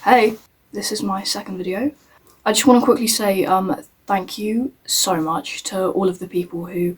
Hey, this is my second video. I just want to quickly say thank you so much to all of the people who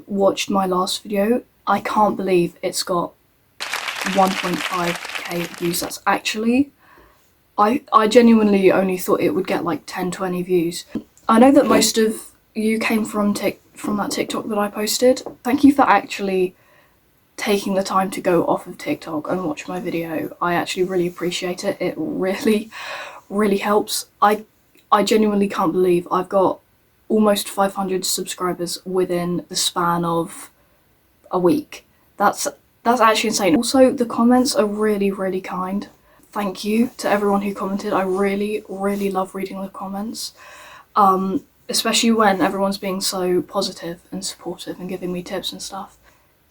watched my last video. I can't believe it's got 1.5k views. That's actually, I genuinely only thought it would get like 10-20 views. I know that most of you came from that TikTok that I posted. Thank you for actually taking the time to go off of TikTok and watch my video. I actually really appreciate it. It really helps. I genuinely can't believe I've got almost 500 subscribers within the span of a week. That's actually insane. Also, the comments are really kind. Thank you to everyone who commented. I really love reading the comments. Especially when everyone's being so positive and supportive and giving me tips and stuff.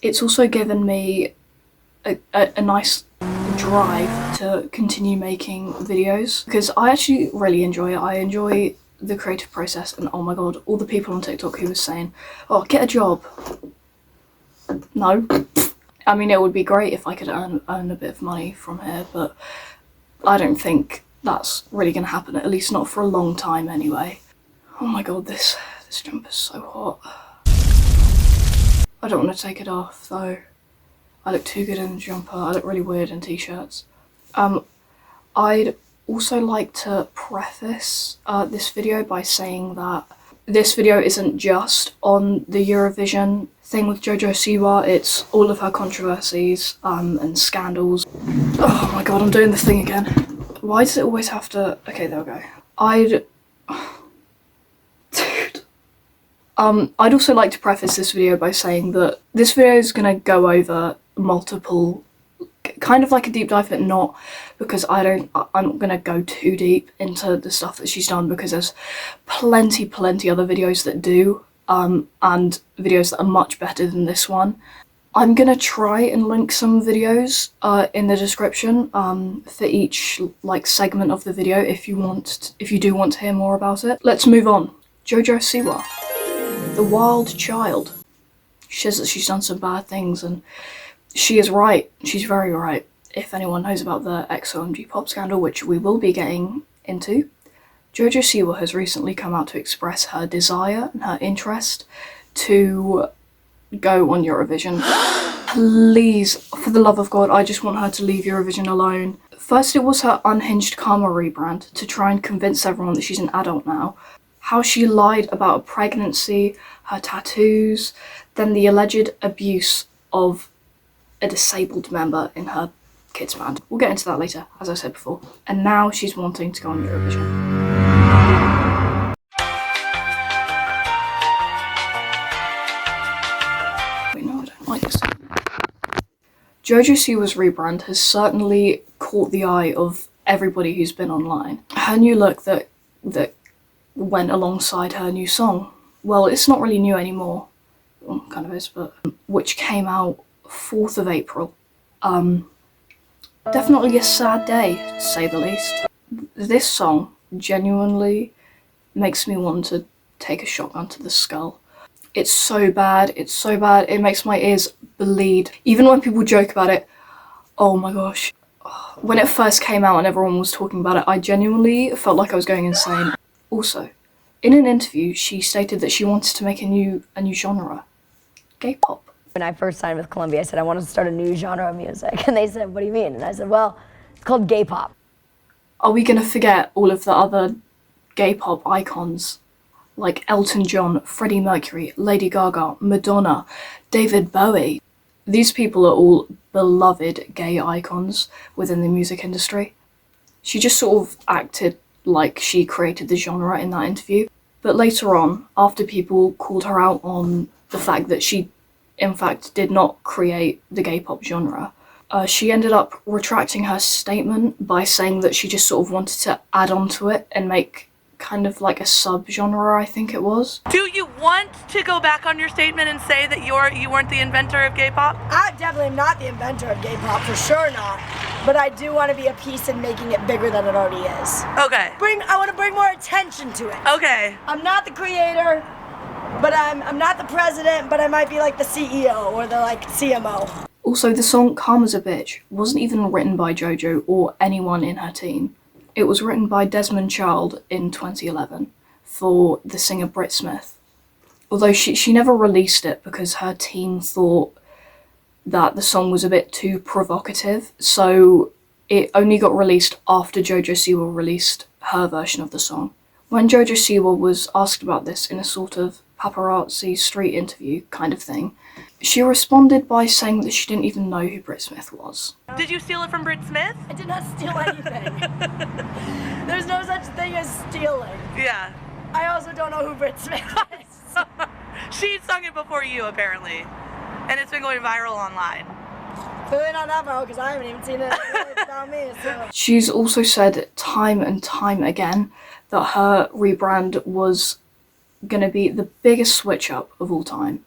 It's also given me a nice drive to continue making videos because I actually really enjoy it. I enjoy the creative process, and oh my god, all the people on TikTok who was saying, oh, get a job. No. I mean, it would be great if I could earn a bit of money from here, but I don't think that's really going to happen, at least not for a long time anyway. Oh my god, this jumper's so hot. I don't want to take it off though. I look too good in the jumper. I look really weird in t-shirts. I'd also like to preface this video by saying that this video isn't just on the Eurovision thing with Jojo Siwa. It's all of her controversies and scandals. Oh my god, I'm doing the thing again. Why does it always have to... Okay, there we go. I'd also like to preface this video by saying that this video is going to go over multiple, kind of like a deep dive, but not, because I'm not going to go too deep into the stuff that she's done, because there's plenty other videos that do, and videos that are much better than this one. I'm going to try and link some videos in the description for each like segment of the video if you do want to hear more about it. Let's move on. Jojo Siwa. The wild child. She says that she's done some bad things, and she is right. She's very right. If anyone knows about the XOMG Pop scandal, which we will be getting into, Jojo Siwa has recently come out to express her desire and her interest to go on Eurovision. Please, for the love of God, I just want her to leave Eurovision alone. First, it was her unhinged karma rebrand to try and convince everyone that she's an adult now. How she lied about a pregnancy, her tattoos, then the alleged abuse of a disabled member in her kids band. We'll get into that later, as I said before. And now she's wanting to go on Eurovision. Wait, no, I don't like this. Jojo Siwa's rebrand has certainly caught the eye of everybody who's been online. Her new look that went alongside her new song. Well, it's not really new anymore. Well, kind of is, but... which came out 4th of April. Definitely a sad day, to say the least. This song genuinely makes me want to take a shotgun to the skull. It's so bad, it makes my ears bleed. Even when people joke about it, oh my gosh. When it first came out and everyone was talking about it, I genuinely felt like I was going insane. Also, in an interview, she stated that she wanted to make a new genre, gay pop. When I first signed with Columbia, I said I wanted to start a new genre of music, and they said, "What do you mean?" And I said, "Well, it's called gay pop." Are we gonna forget all of the other gay pop icons like Elton John, Freddie Mercury, Lady Gaga, Madonna, David Bowie? These people are all beloved gay icons within the music industry. She just sort of acted like she created the genre in that interview. But later on, after people called her out on the fact that she, in fact, did not create the gay pop genre, she ended up retracting her statement by saying that she just sort of wanted to add on to it and make kind of like a sub-genre, I think it was. Do you want to go back on your statement and say that you weren't the inventor of gay pop? I definitely am not the inventor of gay pop, for sure not. But I do want to be a piece in making it bigger than it already is. Okay. I want to bring more attention to it. Okay. I'm not the creator, but I'm not the president, but I might be like the CEO or the like CMO. Also, the song Karma's a Bitch wasn't even written by Jojo or anyone in her team. It was written by Desmond Child in 2011 for the singer Britt Smith. Although she never released it because her team thought that the song was a bit too provocative, so it only got released after Jojo Siwa released her version of the song. When Jojo Siwa was asked about this in a sort of paparazzi street interview kind of thing, she responded by saying that she didn't even know who Britt Smith was. Did you steal it from Britt Smith? I did not steal anything. There's no such thing as stealing. Yeah. I also don't know who Britt Smith is. She sung it before you, apparently. And it's been going viral online. Clearly not that viral because I haven't even seen it. It's about me, so. She's also said time and time again that her rebrand was gonna be the biggest switch up of all time.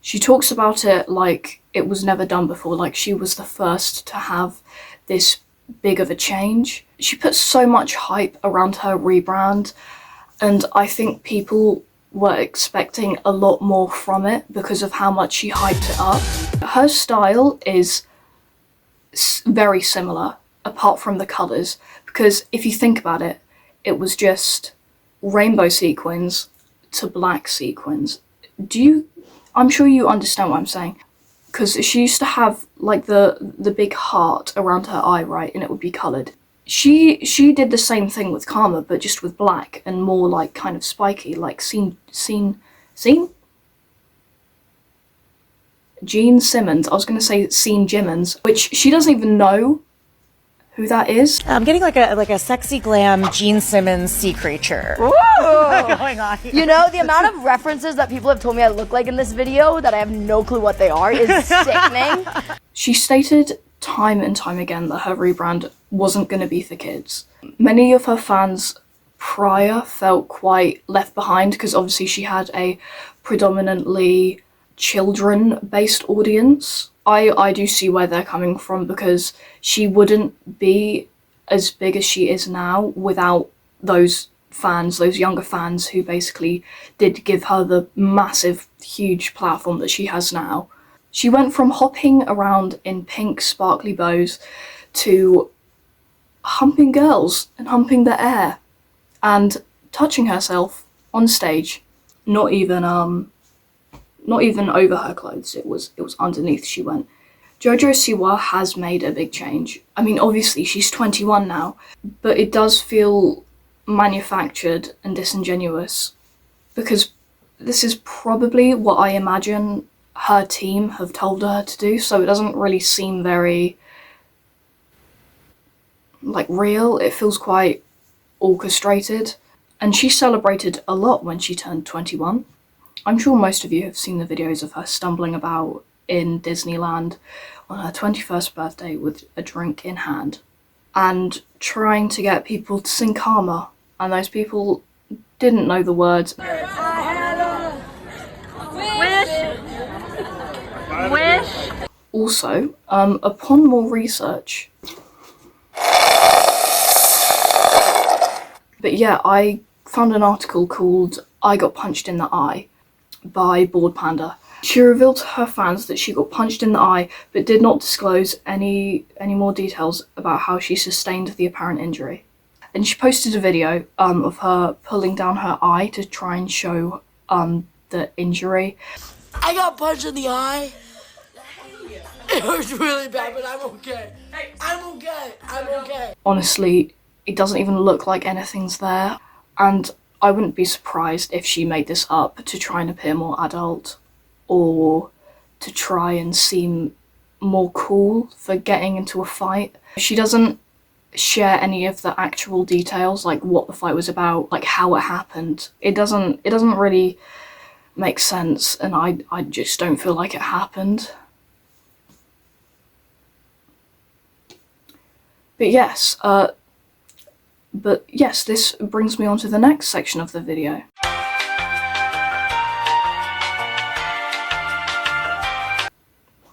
She talks about it like it was never done before, like she was the first to have this big of a change. She put so much hype around her rebrand, and I think people were expecting a lot more from it because of how much she hyped it up. Her style is very similar, apart from the colours, because if you think about it, it was just rainbow sequins to black sequins. I'm sure you understand what I'm saying, because she used to have like the big heart around her eye, right, and it would be coloured. She did the same thing with Karma, but just with black and more like kind of spiky, like Gene Simmons. I was gonna say Scene Jimmins, which she doesn't even know who that is. I'm getting like a sexy glam Gene Simmons sea creature. Ooh. Going on here. You know, the amount of references that people have told me I look like in this video that I have no clue what they are is sickening. She stated time and time again that her rebrand wasn't going to be for kids. Many of her fans prior felt quite left behind because obviously she had a predominantly children-based audience. I do see where they're coming from because she wouldn't be as big as she is now without those fans, those younger fans who basically did give her the massive, huge platform that she has now. She went from hopping around in pink sparkly bows to humping girls and humping the air and touching herself on stage. Not even over her clothes, it was underneath she went. Jojo Siwa has made a big change. I mean, obviously she's 21 now, but it does feel manufactured and disingenuous because this is probably what I imagine her team have told her to do, so it doesn't really seem very like real. It feels quite orchestrated, and she celebrated a lot when she turned 21. I'm sure most of you have seen the videos of her stumbling about in Disneyland on her 21st birthday with a drink in hand and trying to get people to sing Karma, and those people didn't know the words. Wish. Also, upon more research, but yeah, I found an article called I Got Punched in the Eye by Bored Panda. She revealed to her fans that she got punched in the eye, but did not disclose any more details about how she sustained the apparent injury. And she posted a video of her pulling down her eye to try and show the injury. I got punched in the eye. It was really bad, but I'm okay. I'm okay. Honestly, it doesn't even look like anything's there, and I wouldn't be surprised if she made this up to try and appear more adult or to try and seem more cool for getting into a fight. She doesn't share any of the actual details, like what the fight was about, like how it happened. It doesn't really make sense, and I just don't feel like it happened. But yes, this brings me on to the next section of the video.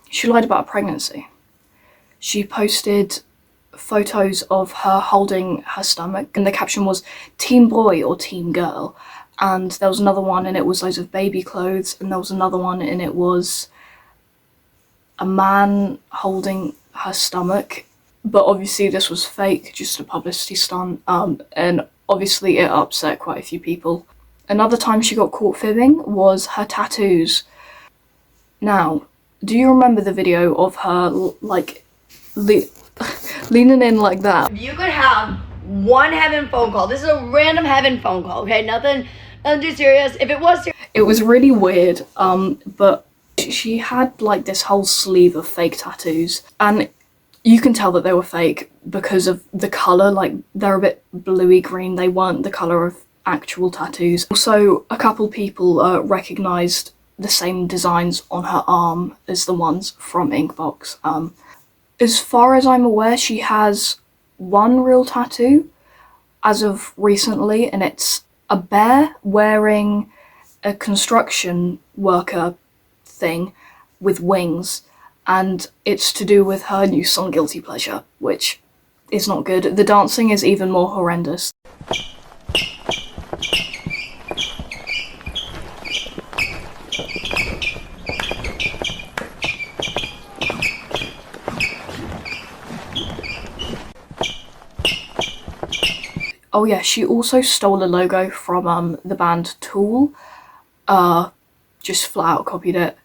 She lied about a pregnancy. She posted photos of her holding her stomach, and the caption was "Team Boy" or "Team Girl." And there was another one and it was loads of baby clothes, and there was another one and it was a man holding her stomach, but obviously this was fake, just a publicity stunt, and obviously it upset quite a few people. Another time she got caught fibbing was her tattoos. Now, do you remember the video of her like leaning in like that? If you could have one heaven phone call, this is a random heaven phone call, okay? Nothing too serious. If it was serious, it was really weird, but she had like this whole sleeve of fake tattoos, and you can tell that they were fake because of the colour, like they're a bit bluey green, they weren't the colour of actual tattoos. Also, a couple people recognised the same designs on her arm as the ones from Inkbox. As far as I'm aware, she has one real tattoo as of recently, and it's a bear wearing a construction worker thing with wings, and it's to do with her new song Guilty Pleasure, which is not good. The dancing is even more horrendous. Oh yeah, she also stole a logo from the band Tool. Just flat out copied it.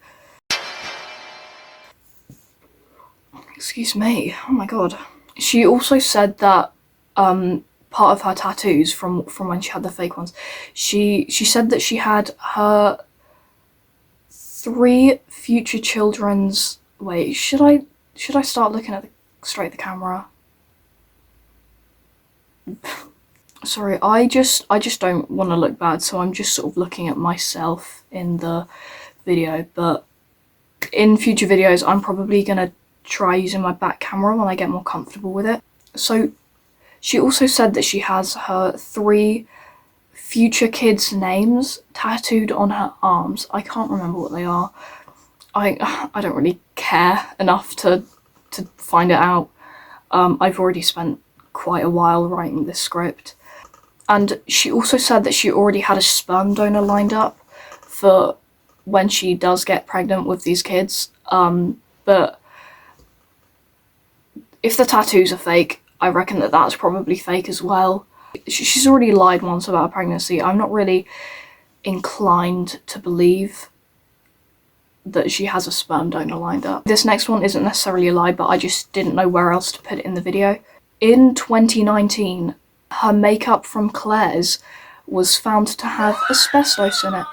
Excuse me, oh my god. She also said that part of her tattoos from when she had the fake ones, she said that she had her 3 future children's, wait, should I start looking at straight at the camera? Sorry, I just don't want to look bad, so I'm just sort of looking at myself in the video, but in future videos I'm probably gonna try using my back camera when I get more comfortable with it. So she also said that she has her 3 future kids' names tattooed on her arms. I can't remember what they are. I don't really care enough to find it out. I've already spent quite a while writing this script. And she also said that she already had a sperm donor lined up for when she does get pregnant with these kids. But if the tattoos are fake, I reckon that that's probably fake as well. She's already lied once about a pregnancy. I'm not really inclined to believe that she has a sperm donor lined up. This next one isn't necessarily a lie, but I just didn't know where else to put it in the video. In 2019, her makeup from Claire's was found to have asbestos in it.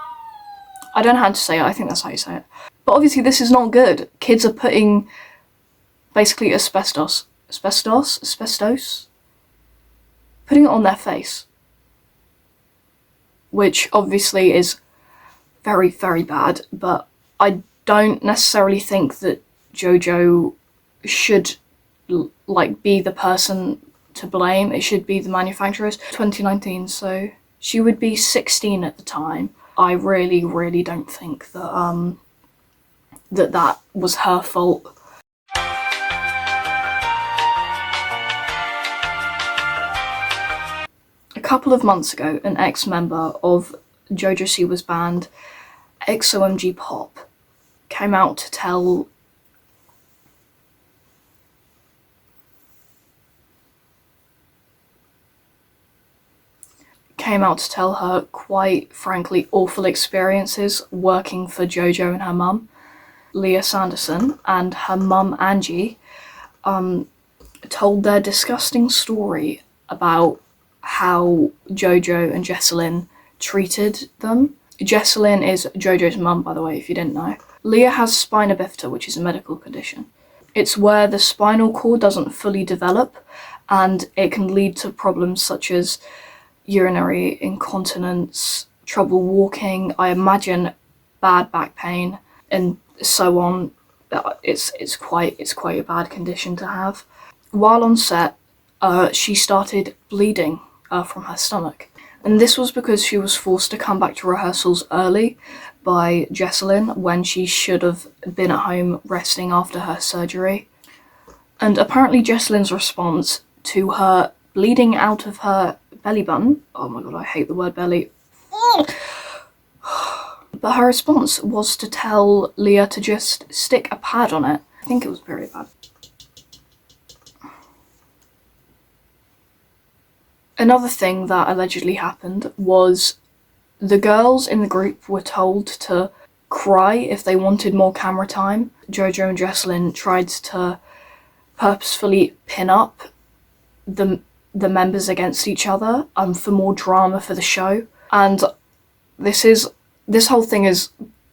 I don't know how to say it, I think that's how you say it. But obviously this is not good. Kids are putting basically asbestos, putting it on their face. Which obviously is very, very bad, but I don't necessarily think that Jojo should like be the person to blame. It should be the manufacturers. 2019, so she would be 16 at the time. I really, really don't think that that was her fault. A couple of months ago, an ex-member of Jojo Siwa's band, XOMG Pop, came out to tell her quite frankly awful experiences working for Jojo and her mum, Leah Sanderson, and her mum Angie told their disgusting story about how Jojo and JOcEMNOW treated them. JOcEMNOW is Jojo's mum, by the way, if you didn't know. Leah has spina bifida, which is a medical condition. It's where the spinal cord doesn't fully develop, and it can lead to problems such as urinary incontinence, trouble walking, I imagine bad back pain, and so on. It's quite a bad condition to have. While on set, she started bleeding from her stomach, and this was because she was forced to come back to rehearsals early by JOcEMNOW when she should have been at home resting after her surgery. And apparently JOcEMNOW's response to her bleeding out of her belly button, oh my god, I hate the word belly, but her response was to tell Leah to just stick a pad on it, I think it was very bad. Another thing that allegedly happened was the girls in the group were told to cry if they wanted more camera time. Jojo and Jesslyn tried to purposefully pin up the members against each other for more drama for the show. And this whole thing is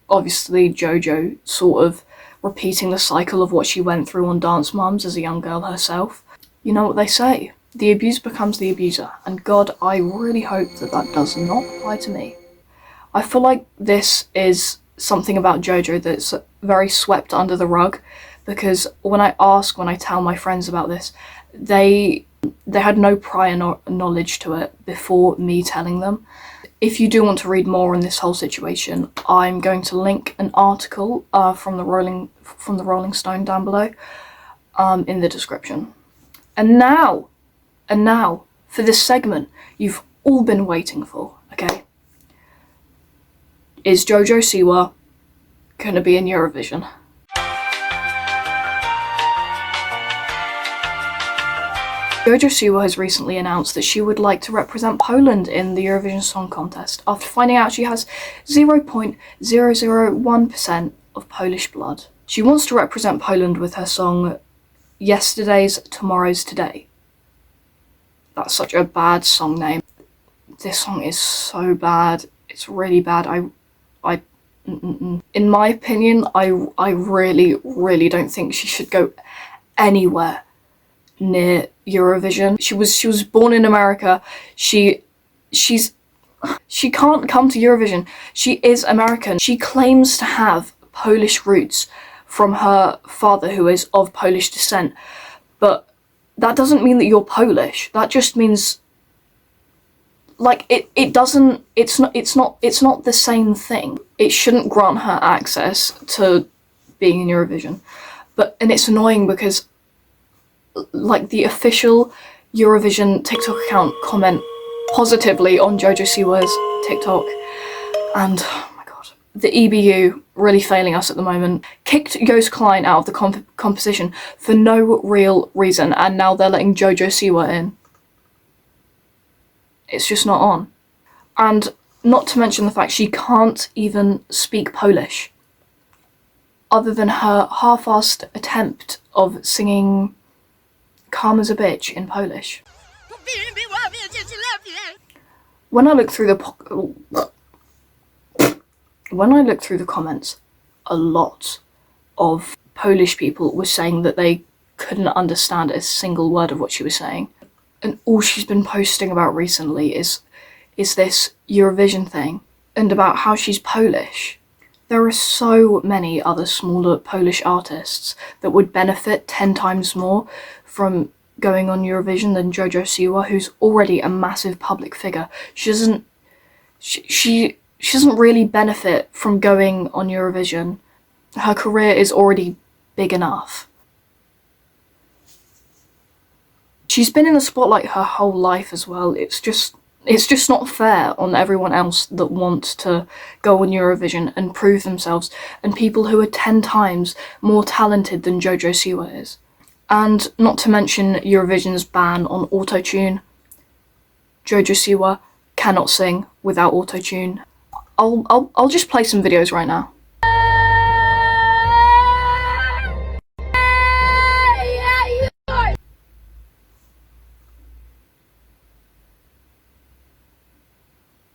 obviously Jojo sort of repeating the cycle of what she went through on Dance Moms as a young girl herself. You know what they say, the abused becomes the abuser, and God, I really hope that that does not apply to me. I feel like this is something about Jojo that's very swept under the rug, because when I tell my friends about this, they had no prior knowledge to it before me telling them. If you do want to read more on this whole situation, I'm going to link an article from the Rolling Stone down below in the description. And now, for this segment you've all been waiting for, okay? Is Jojo Siwa gonna be in Eurovision? Jojo Siwa has recently announced that she would like to represent Poland in the Eurovision Song Contest after finding out she has 0.001% of Polish blood. She wants to represent Poland with her song Yesterday's Tomorrow's Today. That's such a bad song name. This song is so bad. It's really bad. In my opinion, I really don't think she should go anywhere near Eurovision. She was born in America. She can't come to Eurovision. She is American. She claims to have Polish roots from her father, who is of Polish descent, but that doesn't mean that you're Polish. That just means, like, it's not the same thing. It shouldn't grant her access to being in Eurovision. And it's annoying because, like, the official Eurovision TikTok account comment positively on Jojo Siwa's TikTok, and oh my god, the EBU really failing us at the moment, kicked Joost Klein out of the composition for no real reason, and now they're letting Jojo Siwa in. It's just not on. And not to mention the fact she can't even speak Polish, other than her half-assed attempt of singing Calm as a Bitch in Polish. When I look through the comments, a lot of Polish people were saying that they couldn't understand a single word of what she was saying. And all she's been posting about recently is this Eurovision thing, and about how she's Polish. There are so many other smaller Polish artists that would benefit 10 times more from going on Eurovision than Jojo Siwa, who's already a massive public figure. She doesn't really benefit from going on Eurovision. Her career is already big enough. She's been in the spotlight her whole life as well. It's just not fair on everyone else that wants to go on Eurovision and prove themselves, and people who are 10 times more talented than Jojo Siwa is. And not to mention Eurovision's ban on autotune. Jojo Siwa cannot sing without autotune. I'll just play some videos right now.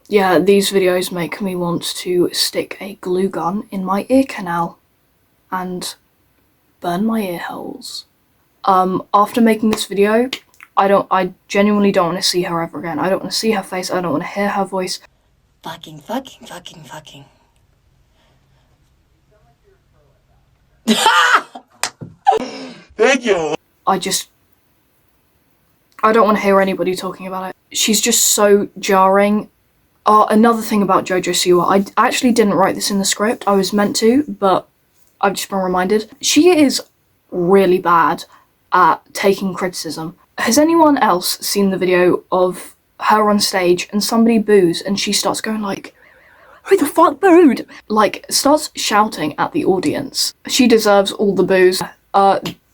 Yeah, these videos make me want to stick a glue gun in my ear canal and burn my ear holes. After making this video, I genuinely don't want to see her ever again. I don't want to see her face, I don't want to hear her voice. Fucking. Thank you. I don't want to hear anybody talking about it. She's just so jarring. Another thing about Jojo Siwa, I actually didn't write this in the script. I was meant to, but I've just been reminded. She is really bad at taking criticism. Has anyone else seen the video of her on stage and somebody boos and she starts going like, "Who the fuck booed?" Like, starts shouting at the audience. She deserves all the boos.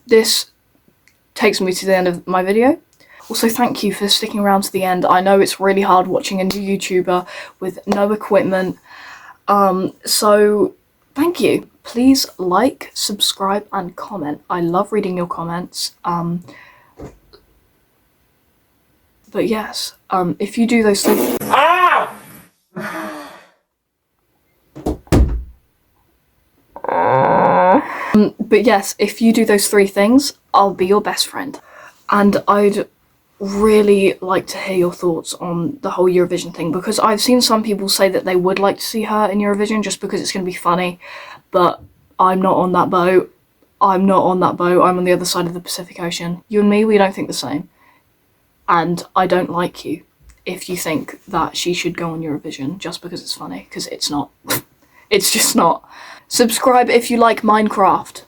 this takes me to the end of my video. Also, thank you for sticking around to the end. I know it's really hard watching a new YouTuber with no equipment. So thank you. Please like, subscribe, and comment. I love reading your comments. But yes, if you do those things. But yes, if you do those 3 things, I'll be your best friend. And I'd really like to hear your thoughts on the whole Eurovision thing, because I've seen some people say that they would like to see her in Eurovision just because it's going to be funny, but I'm not on that boat. I'm not on that boat. I'm on the other side of the Pacific Ocean. You and me, we don't think the same. And I don't like you if you think that she should go on Eurovision just because it's funny, because it's not. It's just not. Subscribe if you like Minecraft.